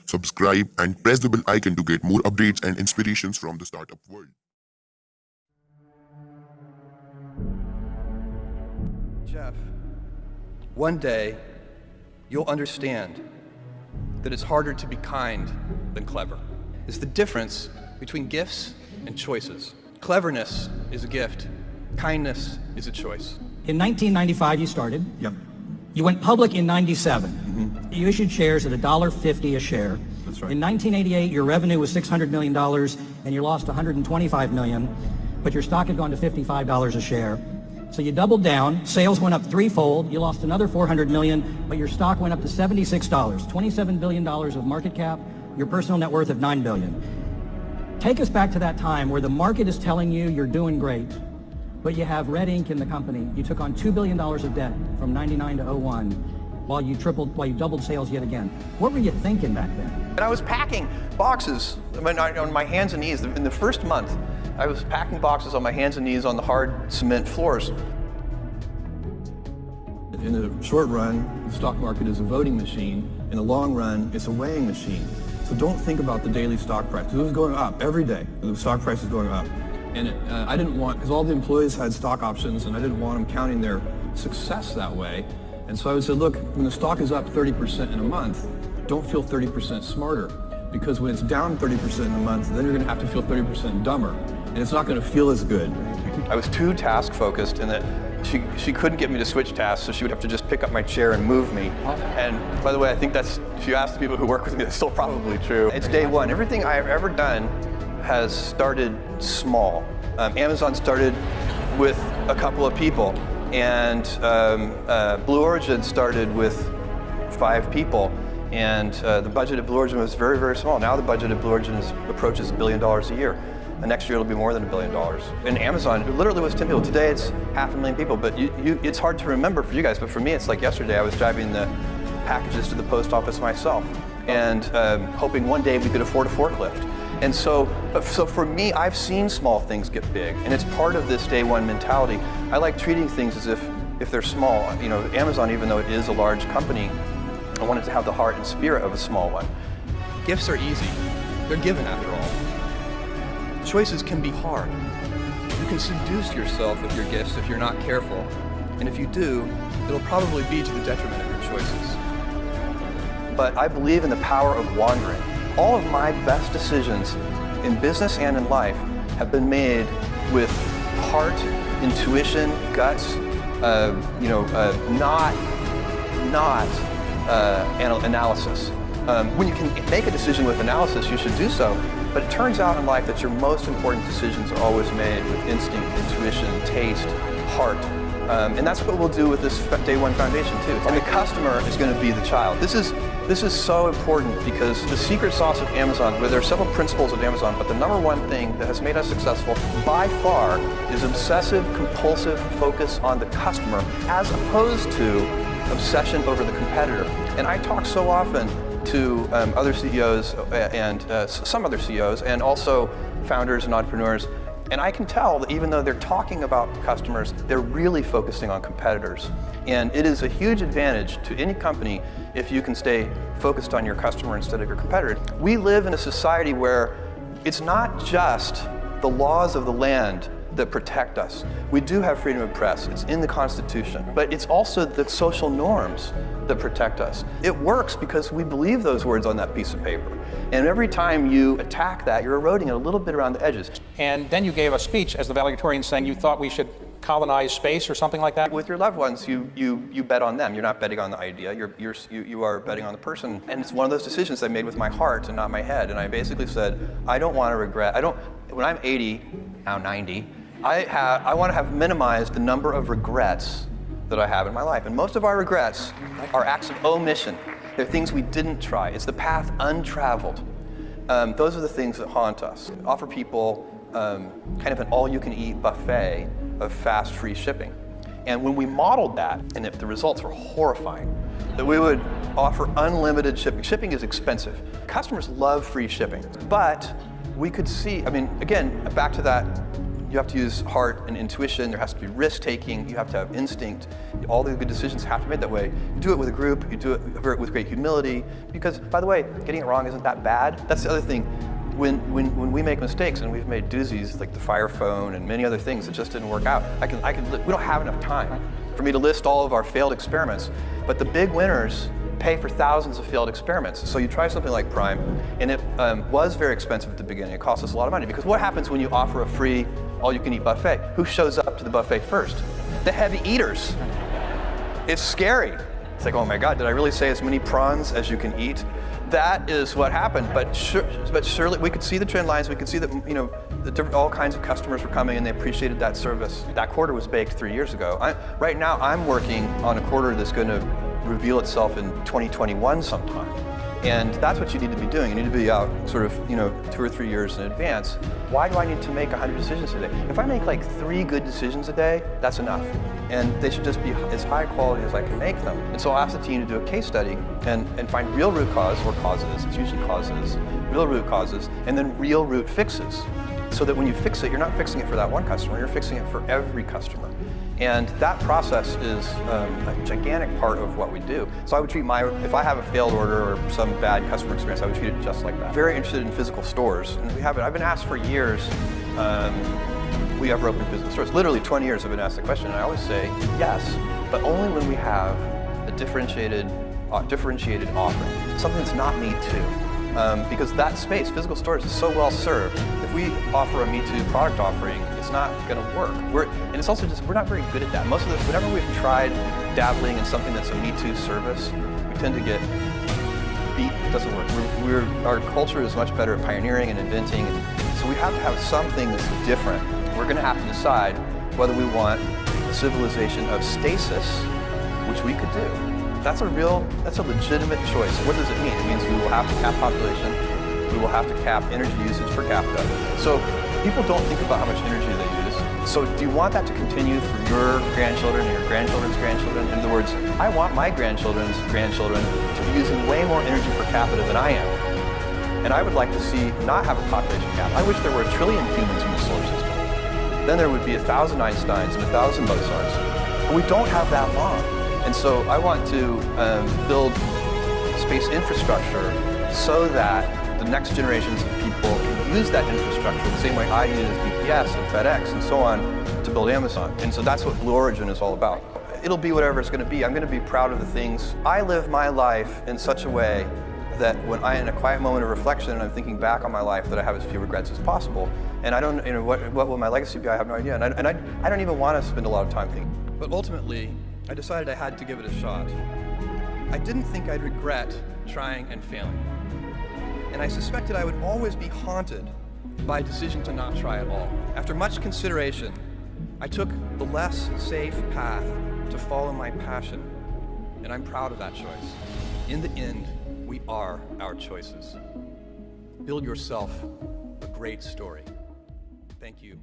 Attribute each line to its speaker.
Speaker 1: subscribe, and press the bell icon to get more updates and inspirations from the startup world.
Speaker 2: Jeff, one day you'll understand that it's harder to be kind than clever. It's the difference between gifts and choices. Cleverness is a gift. Kindness is a choice.
Speaker 3: In 1995, you started.
Speaker 2: Yep.
Speaker 3: You went public in 97. You issued shares at $1.50 a share.
Speaker 2: That's right.
Speaker 3: In 1988, your revenue was $600 million, and you lost $125 million, but your stock had gone to $55 a share. So you doubled down, sales went up threefold, you lost another $400 million, but your stock went up to $76, $27 billion of market cap, your personal net worth of $9 billion. Take us back to that time where the market is telling you you're doing great, but you have red ink in the company. You took on $2 billion of debt from 99 to 01 while you doubled sales yet again. What were you thinking back then?
Speaker 2: And I was packing boxes on my hands and knees. In the first month, I was packing boxes on my hands and knees on the hard cement floors. In the short run, the stock market is a voting machine. In the long run, it's a weighing machine. So don't think about the daily stock price. It was going up every day. The stock price is going up. And I didn't want, because all the employees had stock options, and I didn't want them counting their success that way. And so I would say, look, when the stock is up 30% in a month, don't feel 30% smarter. Because when it's down 30% in a month, then you're going to have to feel 30% dumber. And it's not going to feel as good. I was too task focused in that she couldn't get me to switch tasks, so she would have to just pick up my chair and move me. And by the way, I think that's, if you ask the people who work with me, that's still probably true. It's day one. Everything I've ever done has started small. Amazon started with a couple of people, and Blue Origin started with 5 people. And the budget at Blue Origin was very, very small. Now the budget at Blue Origin approaches $1 billion a year. And next year it'll be more than $1 billion. In Amazon, it literally was 10 people. Today it's 500,000 people, but it's hard to remember for you guys, but for me it's like yesterday I was driving the packages to the post office myself and hoping one day we could afford a forklift. And so for me, I've seen small things get big, and it's part of this day one mentality. I like treating things as if they're small. You know, Amazon, even though it is a large company, I want it to have the heart and spirit of a small one. Gifts are easy. They're given after all. Choices can be hard. You can seduce yourself with your gifts if you're not careful. And if you do, it'll probably be to the detriment of your choices. But I believe in the power of wandering. All of my best decisions in business and in life have been made with heart, intuition, guts, not analysis. When you can make a decision with analysis, you should do so. But it turns out in life that your most important decisions are always made with instinct, intuition, taste, heart. And that's what we'll do with this Day One Foundation too. And the customer is going to be the child. This is so important because the secret sauce of Amazon, where there are several principles of Amazon, but the number one thing that has made us successful by far is obsessive, compulsive focus on the customer as opposed to obsession over the competitor. And I talk so often to other CEOs and some other CEOs and also founders and entrepreneurs, and I can tell that even though they're talking about customers, they're really focusing on competitors. And it is a huge advantage to any company if you can stay focused on your customer instead of your competitor. We live in a society where it's not just the laws of the land that protect us. We do have freedom of press, it's in the Constitution, but it's also the social norms that protect us. It works because we believe those words on that piece of paper. And every time you attack that, you're eroding it a little bit around the edges.
Speaker 4: And then you gave a speech as the valedictorian saying you thought we should colonize space or something like that?
Speaker 2: With your loved ones, you bet on them. You're not betting on the idea, you are betting on the person. And it's one of those decisions I made with my heart and not my head. And I basically said, I don't want to regret, when I'm 80, now 90, I want to have minimized the number of regrets that I have in my life. And most of our regrets are acts of omission. They're things we didn't try. It's the path untraveled. Those are the things that haunt us. Offer people kind of an all-you-can-eat buffet of fast, free shipping. And when we modeled that, and the results were horrifying, that we would offer unlimited shipping. Shipping is expensive. Customers love free shipping. But we could see, I mean, again, back to that You have to use heart and intuition. There has to be risk-taking. You have to have instinct. All the good decisions have to be made that way. You do it with a group. You do it with great humility. Because, by the way, getting it wrong isn't that bad. That's the other thing. When we make mistakes, and we've made doozies like the Fire Phone and many other things that just didn't work out, we don't have enough time for me to list all of our failed experiments. But the big winners pay for thousands of failed experiments. So you try something like Prime, and it was very expensive at the beginning. It cost us a lot of money, because what happens when you offer a free all-you-can-eat buffet? Who shows up to the buffet first? The heavy eaters. It's scary. It's like, oh my God, did I really say as many prawns as you can eat? That is what happened, but surely we could see the trend lines. We could see that all kinds of customers were coming, and they appreciated that service. That quarter was baked 3 years ago. Right now, I'm working on a quarter that's going to reveal itself in 2021 sometime, and that's what you need to be doing. You need to be out sort of 2 or 3 years in advance. Why do I need to make 100 decisions a day? If I make like 3 good decisions a day, that's enough. And they should just be as high quality as I can make them. And so I'll ask the team to do a case study and find real root cause, or causes, it's usually causes, real root causes, and then real root fixes. So that when you fix it, you're not fixing it for that one customer, you're fixing it for every customer. And that process is a gigantic part of what we do. So I would treat if I have a failed order or some bad customer experience, I would treat it just like that. Very interested in physical stores, and I've been asked for years, we ever open physical stores? Literally 20 years I've been asked the question, and I always say yes, but only when we have a differentiated offering, something that's not Me Too. Because that space, physical stores, is so well served. If we offer a Me Too product offering, it's not going to work. And it's also we're not very good at that. Most of this, whenever we've tried dabbling in something that's a Me Too service, we tend to get beat. It doesn't work. Our culture is much better at pioneering and inventing, and so we have to have something that's different. We're going to have to decide whether we want a civilization of stasis, which we could do. That's a legitimate choice. What does it mean? It means we will have to cap population, we will have to cap energy usage per capita. So people don't think about how much energy they use. So do you want that to continue for your grandchildren and your grandchildren's grandchildren? In other words, I want my grandchildren's grandchildren to be using way more energy per capita than I am. And I would like to see not have a population cap. I wish there were 1 trillion humans in the solar system. Then there would be 1,000 Einsteins and 1,000 Mozarts. But we don't have that long. And so I want to build space infrastructure so that the next generations of people can use that infrastructure the same way I use UPS and FedEx and so on to build Amazon. And so that's what Blue Origin is all about. It'll be whatever it's going to be. I'm going to be proud of the things. I live my life in such a way that when in a quiet moment of reflection and I'm thinking back on my life, that I have as few regrets as possible. And I don't, what will my legacy be? I have no idea. And I don't even want to spend a lot of time thinking. But ultimately, I decided I had to give it a shot. I didn't think I'd regret trying and failing. And I suspected I would always be haunted by a decision to not try at all. After much consideration, I took the less safe path to follow my passion. And I'm proud of that choice. In the end, we are our choices. Build yourself a great story. Thank you.